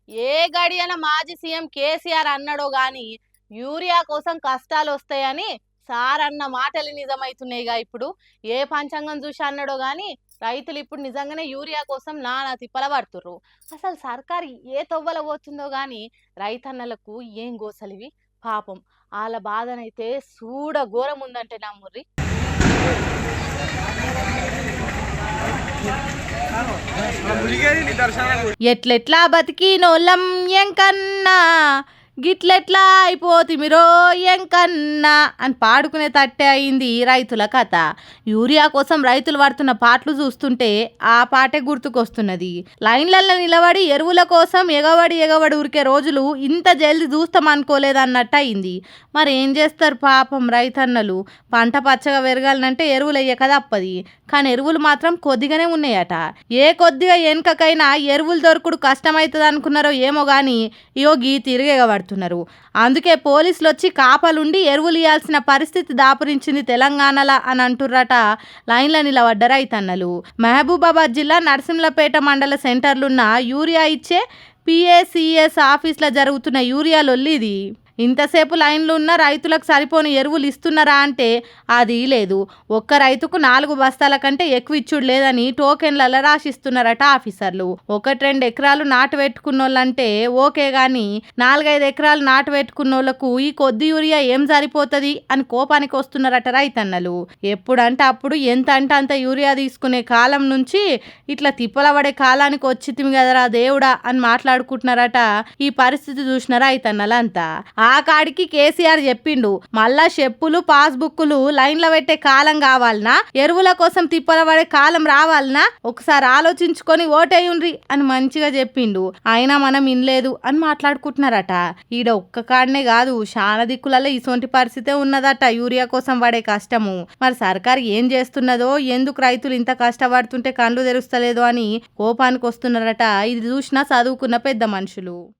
ఏ గడియన మాజీ సీఎం కేసీఆర్ అన్నాడో గాని యూరియా కోసం కష్టాలు వస్తాయని సార్ అన్న మాటలు నిజమైతున్నాయిగా ఇప్పుడు. ఏ పంచాంగం చూసి అన్నాడో గాని రైతులు ఇప్పుడు నిజంగానే యూరియా కోసం నానా తిప్పల పడుతుర్రు. అసలు సర్కారు ఏ తొవ్వల పోతుందో గాని రైతన్నలకు ఏం గోసలివి. పాపం వాళ్ళ బాధనైతే సూడ ఘోరం ఉందంటే నమ్ముర్రి. ఎట్లెట్లా బతికినోళ్ళం ఎంకన్నా గిట్లెట్లా అయిపోతిమిరో ఎంకన్నా అని పాడుకునే తట్టే అయింది రైతుల కథ. యూరియా కోసం రైతులు పడుతున్న పాటలు చూస్తుంటే ఆ పాటే గుర్తుకొస్తున్నది. లైన్లలో నిలబడి ఎరువుల కోసం ఎగబడి ఉరికే రోజులు ఇంత జల్ది చూస్తాం అనుకోలేదన్నట్టు అయింది. మరి ఏం చేస్తారు పాపం రైతన్నలు. పంట పచ్చగా పెరగాలంటే ఎరువులు వేయక తప్పది. కానీ ఎరువులు మాత్రం కొద్దిగానే ఉన్నాయట. ఏ కొద్దిగా వెనుకకైనా ఎరువులు దొరకడు కష్టమవుతుంది అనుకున్నారో ఏమో కానీ యోగి తిరిగేగబడుతున్నారు. అందుకే పోలీసులు వచ్చి కాపలుండి ఎరువులు ఇవ్వాల్సిన పరిస్థితి దాపురించింది తెలంగాణలో అని అంటుర్రట లైన్లో నిలబడ్డ రైతన్నలు. మహబూబాబాద్ జిల్లా నరసింహపేట మండల సెంటర్లున్న యూరియా ఇచ్చే పిఏసిఎస్ ఆఫీస్లో జరుగుతున్న యూరియా లొల్లిది. ఇంతసేపు లైన్లు ఉన్న రైతులకు సరిపోని ఎరువులు ఇస్తున్నారా అంటే అది లేదు. ఒక్క రైతుకు 4 బస్తాల కంటే ఎక్కువ ఇచ్చుడు లేదని టోకెన్లలో రాసిస్తున్నారట ఆఫీసర్లు. 1-2 ఎకరాలు నాటు పెట్టుకున్నోళ్ళంటే ఓకే గాని 4-5 ఎకరాలు నాటు పెట్టుకున్నోళ్లకు ఈ కొద్ది యూరియా ఏం సరిపోతుంది అని కోపానికి వస్తున్నారట రైతన్నలు. ఎప్పుడంటే అప్పుడు ఎంత అంటే అంత యూరియా తీసుకునే కాలం నుంచి ఇట్లా తిప్పల పడే కాలానికి వచ్చితిమి కదరా దేవుడా అని మాట్లాడుకుంటున్నారట. ఈ పరిస్థితి చూసిన రైతన్నలంతా ఆ కాడికి కేసీఆర్ చెప్పిండు, మళ్ళా చెప్పులు పాస్బుక్లు లైన్లో పెట్టే కాలం కావాలనా, ఎరువుల కోసం తిప్పల పడే కాలం రావాలనా, ఒకసారి ఆలోచించుకొని ఓటేయుండ్రి అని మంచిగా చెప్పిండు. అయినా మనం ఇనలేదు అని మాట్లాడుకుంటున్నారట. ఈడ ఒక్క కాడనే కాదు చాలా దిక్కులలో ఇసొంటి పరిస్థితే ఉన్నదట యూరియా కోసం పడే కష్టము. మరి సర్కారు ఏం చేస్తున్నదో, ఎందుకు రైతులు ఇంత కష్టపడుతుంటే కళ్ళు తెరుస్తలేదో అని కోపానికి వస్తున్నారట. ఇది చూసినా చదువుకున్న పెద్ద మనుషులు.